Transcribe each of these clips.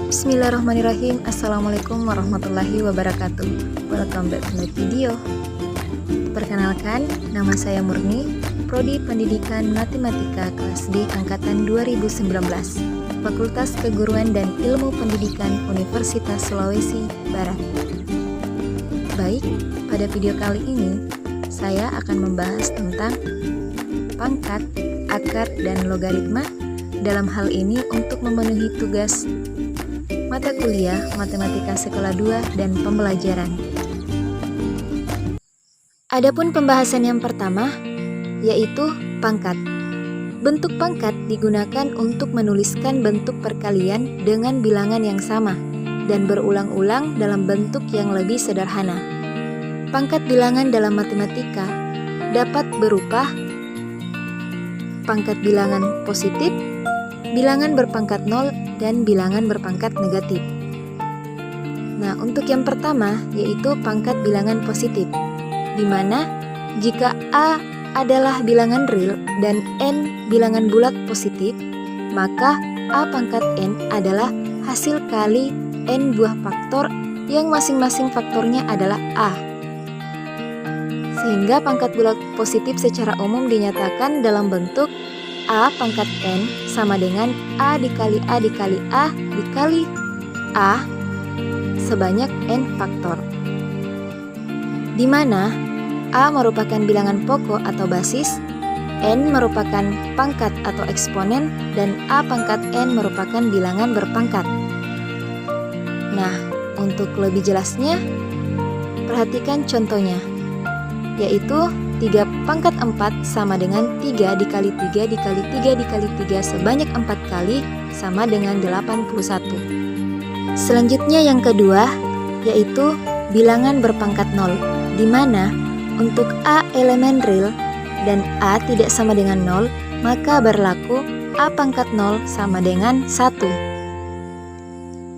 Bismillahirrahmanirrahim. Assalamualaikum warahmatullahi wabarakatuh. Welcome back to my video. Perkenalkan, nama saya Murni, Prodi Pendidikan Matematika kelas D Angkatan 2019, Fakultas Keguruan dan Ilmu Pendidikan Universitas Sulawesi Barat. Baik, pada video kali ini saya akan membahas tentang pangkat, akar, dan logaritma. Dalam hal ini untuk memenuhi tugas mata kuliah Matematika Sekolah 2 dan pembelajaran. Adapun pembahasan yang pertama yaitu pangkat. Bentuk pangkat digunakan untuk menuliskan bentuk perkalian dengan bilangan yang sama dan berulang-ulang dalam bentuk yang lebih sederhana. Pangkat bilangan dalam matematika dapat berupa pangkat bilangan positif, bilangan berpangkat 0, dan bilangan berpangkat negatif. Nah, untuk yang pertama yaitu pangkat bilangan positif, di mana jika A adalah bilangan real dan N bilangan bulat positif, maka A pangkat N adalah hasil kali N buah faktor yang masing-masing faktornya adalah A. Sehingga pangkat bulat positif secara umum dinyatakan dalam bentuk A pangkat N sama dengan A dikali A dikali A dikali A sebanyak N faktor, di mana A merupakan bilangan pokok atau basis, N merupakan pangkat atau eksponen, dan A pangkat N merupakan bilangan berpangkat. Nah, untuk lebih jelasnya, perhatikan contohnya, yaitu 3 pangkat 4 sama dengan 3 dikali 3 dikali 3 dikali 3 sebanyak 4 kali sama dengan 81. Selanjutnya yang kedua yaitu bilangan berpangkat 0, di mana untuk A elemen real dan A tidak sama dengan 0, maka berlaku A pangkat 0 sama dengan 1.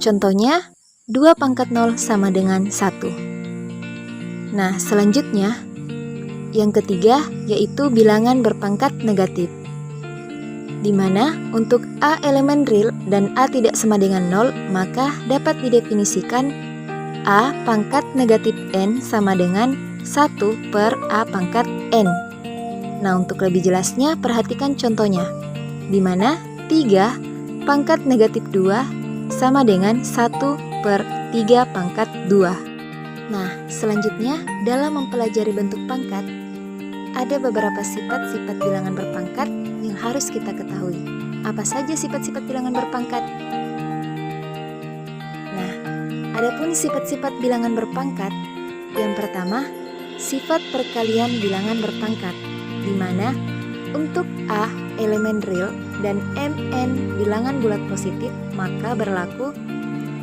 Contohnya 2 pangkat 0 sama dengan 1. Nah, selanjutnya yang ketiga yaitu bilangan berpangkat negatif, di mana untuk A elemen real dan A tidak sama dengan 0, maka dapat didefinisikan A pangkat negatif N sama dengan 1 per A pangkat N. Nah, untuk lebih jelasnya perhatikan contohnya, di mana 3 pangkat negatif 2 sama dengan 1 per 3 pangkat 2. Nah, selanjutnya dalam mempelajari bentuk pangkat, ada beberapa sifat-sifat bilangan berpangkat yang harus kita ketahui. Apa saja sifat-sifat bilangan berpangkat? Nah, adapun sifat-sifat bilangan berpangkat, yang pertama, sifat perkalian bilangan berpangkat, di mana untuk A elemen real dan Mn bilangan bulat positif, maka berlaku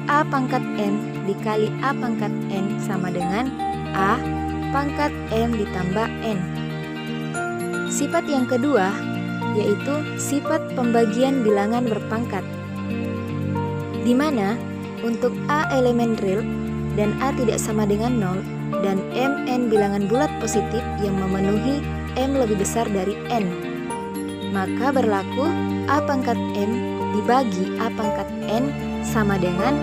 A pangkat M dikali A pangkat N sama dengan A pangkat M ditambah N. Sifat yang kedua yaitu sifat pembagian bilangan berpangkat, di mana untuk A elemen real dan A tidak sama dengan 0 dan Mn bilangan bulat positif yang memenuhi M lebih besar dari N, maka berlaku A pangkat M dibagi A pangkat N sama dengan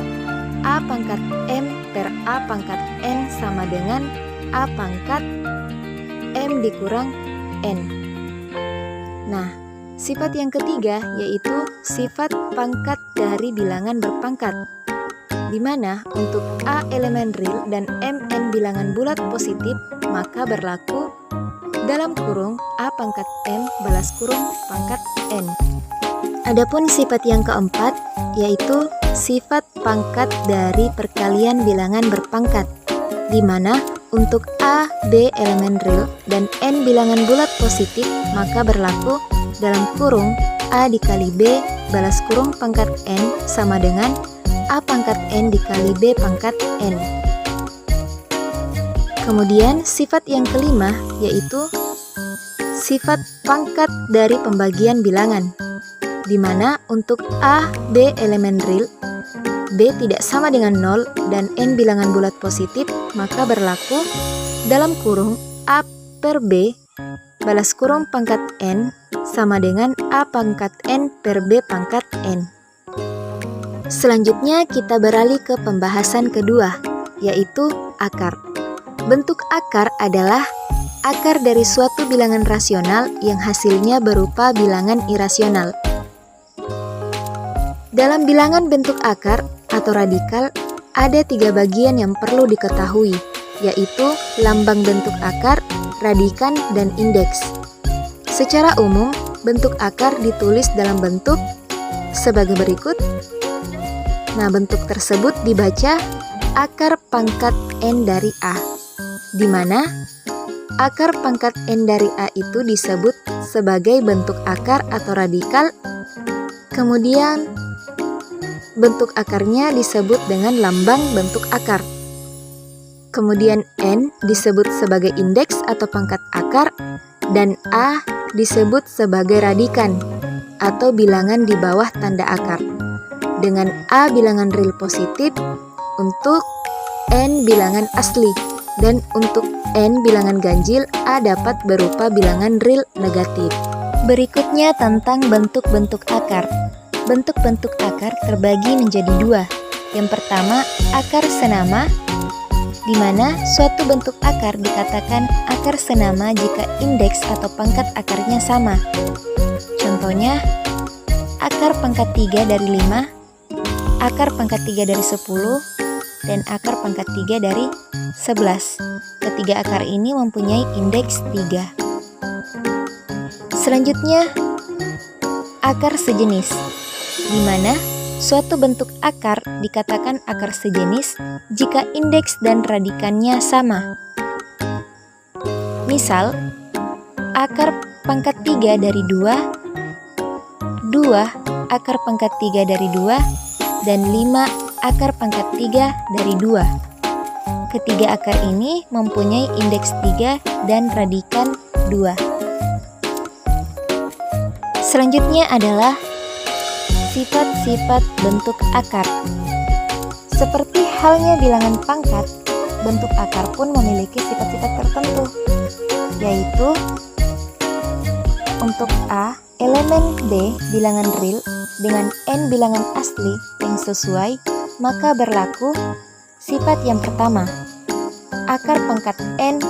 A pangkat M per A pangkat N sama dengan A pangkat M dikurang N. Nah, sifat yang ketiga yaitu sifat pangkat dari bilangan berpangkat, di mana untuk A elemen real dan Mn bilangan bulat positif, maka berlaku dalam kurung A pangkat M balas kurung pangkat N. Adapun sifat yang keempat yaitu sifat pangkat dari perkalian bilangan berpangkat, di mana untuk A, B elemen real dan N bilangan bulat positif, maka berlaku dalam kurung A dikali B balas kurung pangkat N sama dengan A pangkat N dikali B pangkat N. Kemudian sifat yang kelima yaitu sifat pangkat dari pembagian bilangan, di mana untuk A, B elemen real, B tidak sama dengan 0 dan N bilangan bulat positif, maka berlaku dalam kurung A per B balas kurung pangkat N sama dengan A pangkat N per B pangkat N. Selanjutnya kita beralih ke pembahasan kedua, yaitu akar. Bentuk akar adalah akar dari suatu bilangan rasional yang hasilnya berupa bilangan irasional. Dalam bilangan bentuk akar atau radikal, ada 3 bagian yang perlu diketahui, yaitu lambang bentuk akar, radikan, dan indeks. Secara umum, bentuk akar ditulis dalam bentuk sebagai berikut. Nah, bentuk tersebut dibaca akar pangkat N dari A, di mana akar pangkat N dari A itu disebut sebagai bentuk akar atau radikal. Kemudian, bentuk akarnya disebut dengan lambang bentuk akar. Kemudian N disebut sebagai indeks atau pangkat akar, dan A disebut sebagai radikan atau bilangan di bawah tanda akar, dengan A bilangan real positif untuk N bilangan asli, dan untuk N bilangan ganjil A dapat berupa bilangan real negatif. Berikutnya tentang bentuk-bentuk akar. Bentuk-bentuk akar terbagi menjadi 2. Yang pertama, akar senama, di mana suatu bentuk akar dikatakan akar senama jika indeks atau pangkat akarnya sama. Contohnya, akar pangkat 3 dari 5, akar pangkat 3 dari 10, dan akar pangkat 3 dari 11. Ketiga akar ini mempunyai indeks 3. Selanjutnya, akar sejenis, di mana suatu bentuk akar dikatakan akar sejenis jika indeks dan radikannya sama. Misal, akar pangkat 3 dari 2, 2 akar pangkat 3 dari 2, dan 5 akar pangkat 3 dari 2. Ketiga akar ini mempunyai indeks 3 dan radikan 2. Selanjutnya adalah sifat-sifat bentuk akar. Seperti halnya bilangan pangkat, bentuk akar pun memiliki sifat-sifat tertentu, yaitu untuk A, elemen D bilangan real dengan N bilangan asli yang sesuai, maka berlaku sifat yang pertama, akar pangkat N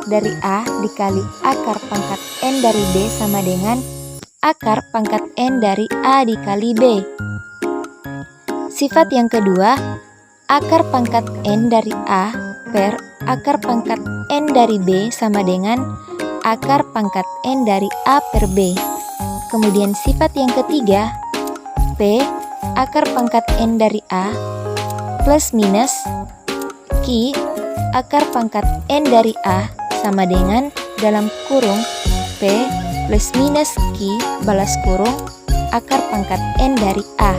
dari A dikali akar pangkat N dari B sama dengan akar pangkat N dari A dikali B. Sifat yang kedua, akar pangkat N dari A per akar pangkat N dari B sama dengan akar pangkat N dari A per B. Kemudian sifat yang ketiga, P akar pangkat N dari A plus minus Q akar pangkat N dari A sama dengan dalam kurung P plus minus Q balas kurung akar pangkat N dari A.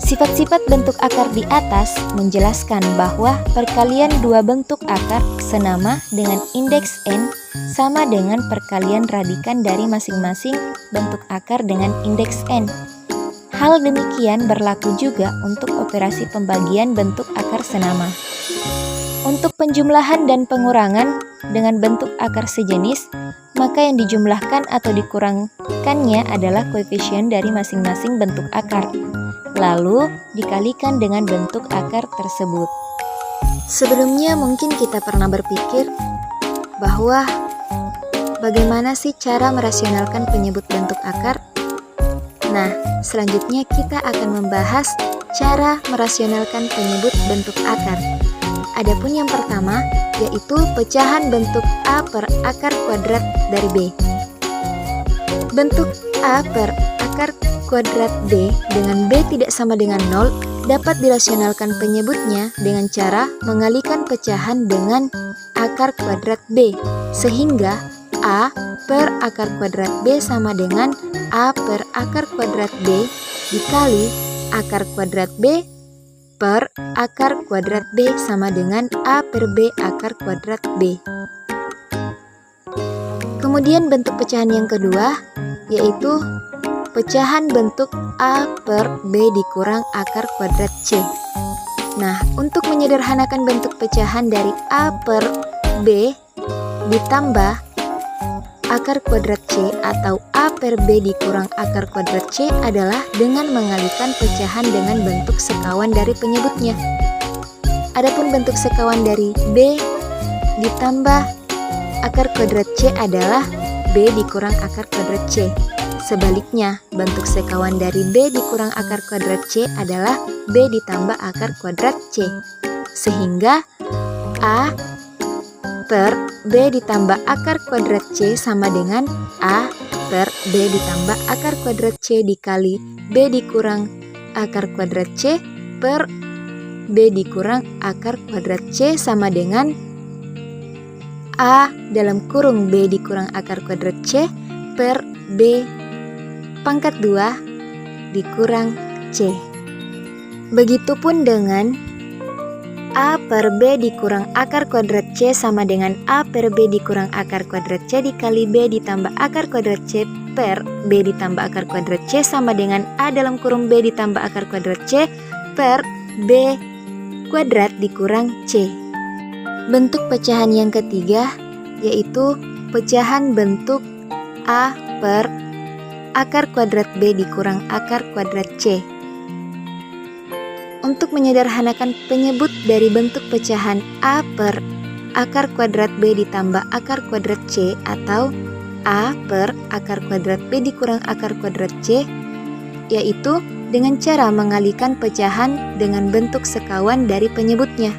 Sifat-sifat bentuk akar di atas menjelaskan bahwa perkalian dua bentuk akar senama dengan indeks N sama dengan perkalian radikan dari masing-masing bentuk akar dengan indeks N. Hal demikian berlaku juga untuk operasi pembagian bentuk akar senama. Untuk penjumlahan dan pengurangan dengan bentuk akar sejenis, maka yang dijumlahkan atau dikurangkannya adalah koefisien dari masing-masing bentuk akar, lalu dikalikan dengan bentuk akar tersebut. Sebelumnya mungkin kita pernah berpikir bahwa bagaimana sih cara merasionalkan penyebut bentuk akar? Nah, selanjutnya kita akan membahas cara merasionalkan penyebut bentuk akar. Adapun yang pertama, yaitu pecahan bentuk A per akar kuadrat dari B. Bentuk A per akar kuadrat B dengan B tidak sama dengan 0 dapat dirasionalkan penyebutnya dengan cara mengalikan pecahan dengan akar kuadrat B, sehingga A per akar kuadrat B sama dengan A per akar kuadrat B dikali akar kuadrat B per akar kuadrat B sama dengan A per B akar kuadrat B. Kemudian bentuk pecahan yang kedua, yaitu pecahan bentuk A per B dikurang akar kuadrat C. Nah, untuk menyederhanakan bentuk pecahan dari A per B ditambah akar kuadrat C atau A per B dikurang akar kuadrat C adalah dengan mengalihkan pecahan dengan bentuk sekawan dari penyebutnya. Adapun bentuk sekawan dari B ditambah akar kuadrat C adalah B dikurang akar kuadrat C. Sebaliknya, bentuk sekawan dari B dikurang akar kuadrat C adalah B ditambah akar kuadrat C. Sehingga A per B ditambah akar kuadrat C sama dengan A per B ditambah akar kuadrat C dikali B dikurang akar kuadrat C per B dikurang akar kuadrat C sama dengan A dalam kurung B dikurang akar kuadrat C per B pangkat 2 dikurang C. Begitupun dengan A per B dikurang akar kuadrat C sama dengan A per B dikurang akar kuadrat C dikali B ditambah akar kuadrat C per B ditambah akar kuadrat C sama dengan A dalam kurung B ditambah akar kuadrat C per B kuadrat dikurang C. Bentuk pecahan yang ketiga yaitu pecahan bentuk A per akar kuadrat B dikurang akar kuadrat C. Untuk menyederhanakan penyebut dari bentuk pecahan A per akar kuadrat B ditambah akar kuadrat C atau A per akar kuadrat B dikurang akar kuadrat C, yaitu dengan cara mengalihkan pecahan dengan bentuk sekawan dari penyebutnya.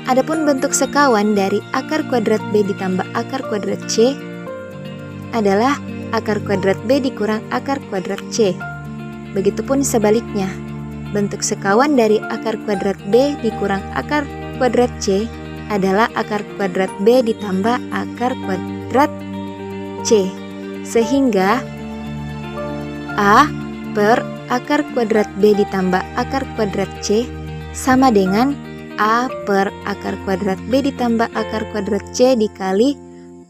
Adapun bentuk sekawan dari akar kuadrat B ditambah akar kuadrat C adalah akar kuadrat B dikurang akar kuadrat C. Begitupun sebaliknya, bentuk sekawan dari akar kuadrat B dikurang akar kuadrat C adalah akar kuadrat B ditambah akar kuadrat C. Sehingga A per akar kuadrat B ditambah akar kuadrat C sama dengan A per akar kuadrat B ditambah akar kuadrat C dikali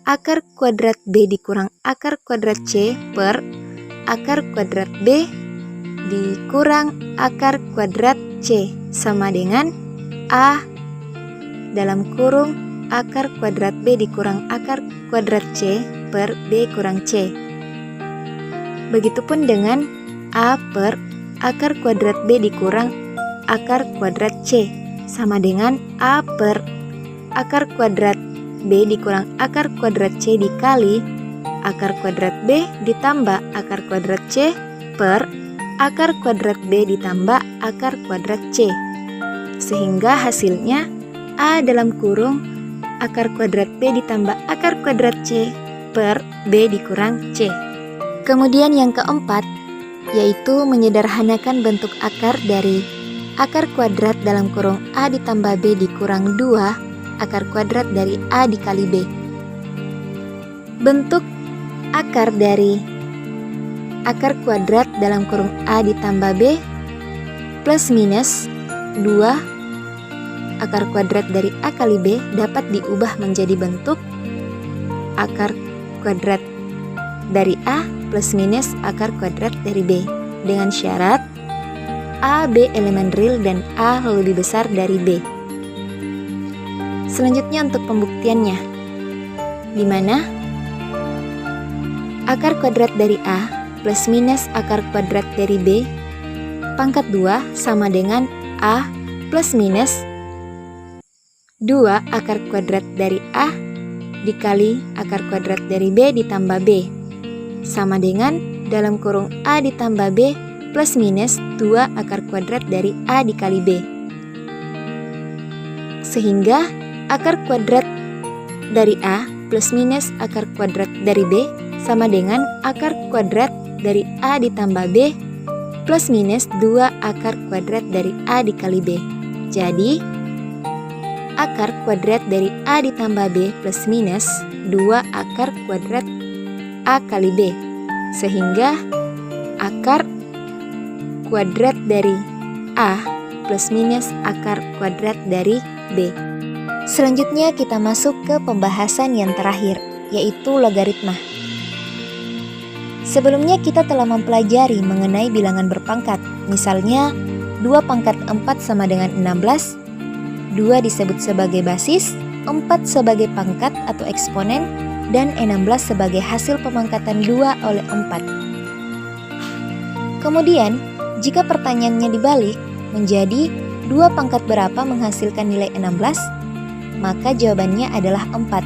akar kuadrat B dikurang akar kuadrat C per akar kuadrat B dikurang akar kuadrat C sama dengan A dalam kurung akar kuadrat B dikurang akar kuadrat C per B kurang C. Begitupun dengan A per akar kuadrat B dikurang akar kuadrat C sama dengan A per akar kuadrat B dikurang akar kuadrat C dikali akar kuadrat B ditambah akar kuadrat C per akar kuadrat B ditambah akar kuadrat C. Sehingga hasilnya A dalam kurung akar kuadrat B ditambah akar kuadrat C per B dikurang C. Kemudian yang keempat yaitu menyederhanakan bentuk akar dari akar kuadrat dalam kurung A ditambah B dikurang 2 akar kuadrat dari A dikali B. Bentuk akar dari akar kuadrat dalam kurung A ditambah B plus minus 2 akar kuadrat dari A kali B dapat diubah menjadi bentuk akar kuadrat dari A plus minus akar kuadrat dari B dengan syarat A, B elemen real dan A lebih besar dari B. Selanjutnya untuk pembuktiannya, di mana akar kuadrat dari A plus minus akar kuadrat dari B pangkat 2 sama dengan A plus minus 2 akar kuadrat dari A dikali akar kuadrat dari B ditambah B sama dengan dalam kurung A ditambah B plus minus 2 akar kuadrat dari A dikali B. Sehingga akar kuadrat dari A plus minus akar kuadrat dari B sama dengan akar kuadrat dari A ditambah B plus minus 2 akar kuadrat dari A dikali B. Jadi, akar kuadrat dari A ditambah B plus minus 2 akar kuadrat A kali B. Sehingga akar kuadrat dari A plus minus akar kuadrat dari B. Selanjutnya kita masuk ke pembahasan yang terakhir, yaitu logaritma. Sebelumnya kita telah mempelajari mengenai bilangan berpangkat. Misalnya 2 pangkat 4 sama dengan 16, 2 disebut sebagai basis, 4 sebagai pangkat atau eksponen, dan 16 sebagai hasil pemangkatan 2 oleh 4. Kemudian, jika pertanyaannya dibalik menjadi 2 pangkat berapa menghasilkan nilai 16, maka jawabannya adalah 4.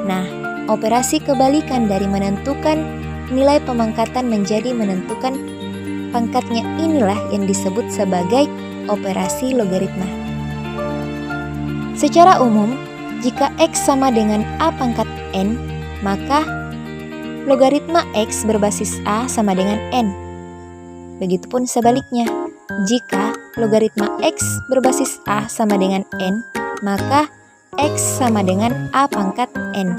Nah, operasi kebalikan dari menentukan nilai pemangkatan menjadi menentukan pangkatnya inilah yang disebut sebagai operasi logaritma. Secara umum, jika X sama dengan A pangkat N, maka logaritma X berbasis A sama dengan N. Begitupun sebaliknya, jika logaritma X berbasis A sama dengan N, maka X sama dengan A pangkat N.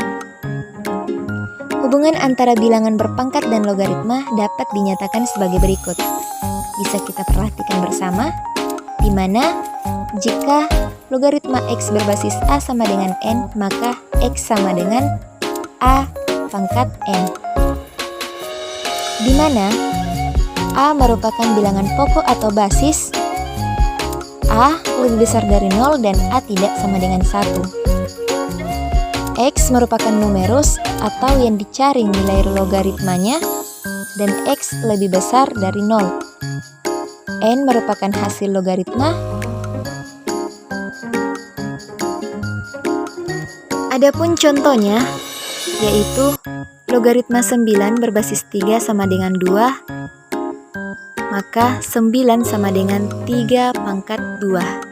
Hubungan antara bilangan berpangkat dan logaritma dapat dinyatakan sebagai berikut. Bisa kita perhatikan bersama, di mana jika logaritma X berbasis A sama dengan N, maka X sama dengan A pangkat N. Di mana A merupakan bilangan pokok atau basis, A lebih besar dari 0 dan A tidak sama dengan 1. X merupakan numerus atau yang dicari nilai logaritmanya dan X lebih besar dari 0. N merupakan hasil logaritma. Adapun contohnya yaitu logaritma 9 berbasis 3 sama dengan 2, maka 9 sama dengan 3 pangkat 2.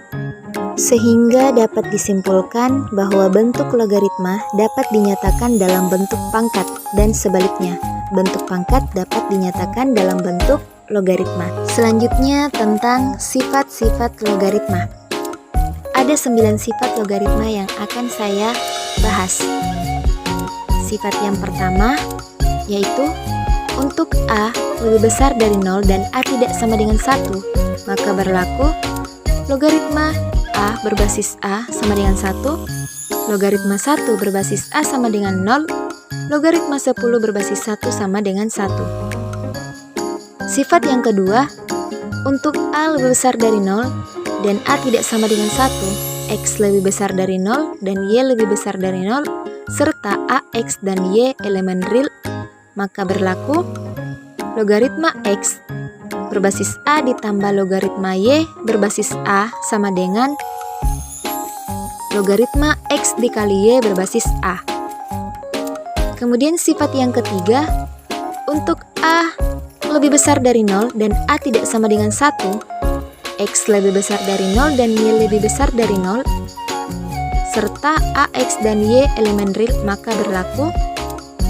Sehingga dapat disimpulkan bahwa bentuk logaritma dapat dinyatakan dalam bentuk pangkat dan sebaliknya, bentuk pangkat dapat dinyatakan dalam bentuk logaritma. Selanjutnya tentang sifat-sifat logaritma. Ada 9 sifat logaritma yang akan saya bahas. Sifat yang pertama yaitu untuk A lebih besar dari 0 dan A tidak sama dengan 1, maka berlaku logaritma A berbasis A sama dengan 1, logaritma 1 berbasis A sama dengan 0, logaritma 10 berbasis 1 sama dengan 1. Sifat yang kedua, untuk A lebih besar dari 0 dan A tidak sama dengan 1, X lebih besar dari 0 dan Y lebih besar dari 0, serta A, X, dan Y elemen real, maka berlaku logaritma X berbasis A ditambah logaritma Y berbasis A sama dengan logaritma X dikali Y berbasis A. Kemudian sifat yang ketiga, untuk A lebih besar dari 0 dan A tidak sama dengan 1, X lebih besar dari 0 dan Y lebih besar dari 0, serta A, X, dan Y elemen real, maka berlaku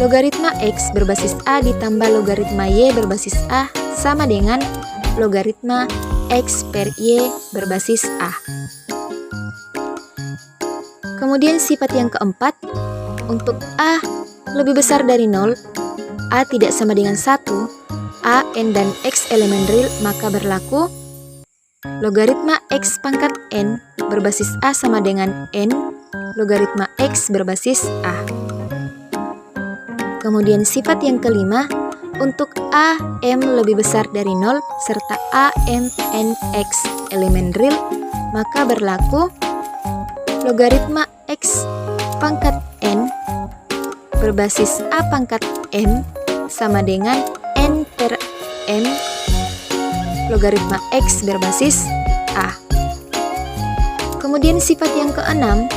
logaritma X berbasis A ditambah logaritma Y berbasis A sama dengan logaritma X per Y berbasis A. Kemudian sifat yang keempat, untuk A lebih besar dari 0, A tidak sama dengan 1, A, N, dan X elemen real, maka berlaku logaritma X pangkat N berbasis A sama dengan N, logaritma X berbasis A. Kemudian sifat yang kelima, untuk A, M lebih besar dari 0, serta A, M, N, X elemen real, maka berlaku logaritma X pangkat N berbasis A pangkat M sama dengan N per M logaritma X berbasis A. Kemudian sifat yang keenam,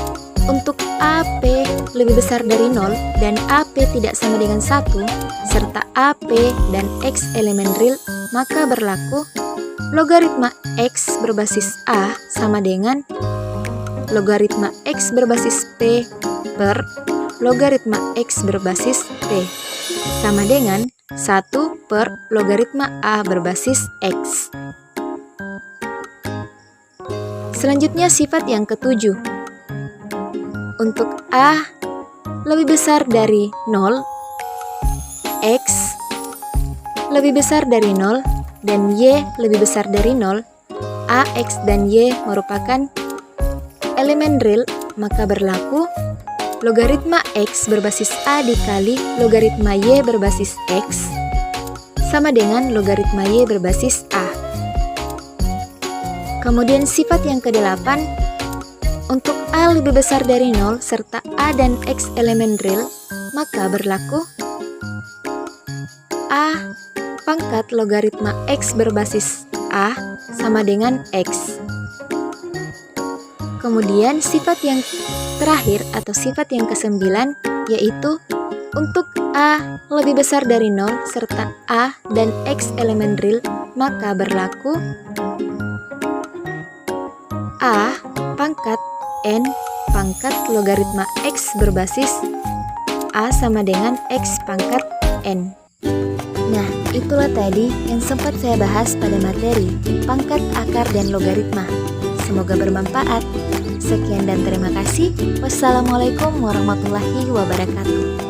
untuk AP lebih besar dari 0 dan AP tidak sama dengan 1, serta AP dan X elemen real, maka berlaku logaritma X berbasis A sama dengan logaritma X berbasis P per logaritma X berbasis P sama dengan 1 per logaritma A berbasis X. Selanjutnya sifat yang ketujuh. Untuk A lebih besar dari 0, X lebih besar dari 0, dan Y lebih besar dari 0, A, X, dan Y merupakan elemen real, maka berlaku logaritma X berbasis A dikali logaritma Y berbasis X sama dengan logaritma Y berbasis A. Kemudian sifat yang kedelapan, untuk A lebih besar dari 0 serta A dan X elemen real, maka berlaku A pangkat logaritma X berbasis A sama dengan X. Kemudian sifat yang terakhir atau sifat yang ke-9 yaitu untuk A lebih besar dari 0 serta A dan X elemen real, maka berlaku A pangkat N pangkat logaritma X berbasis A sama dengan X pangkat N. Nah, itulah tadi yang sempat saya bahas pada materi pangkat, akar, dan logaritma. Semoga bermanfaat. Sekian dan terima kasih. Wassalamualaikum warahmatullahi wabarakatuh.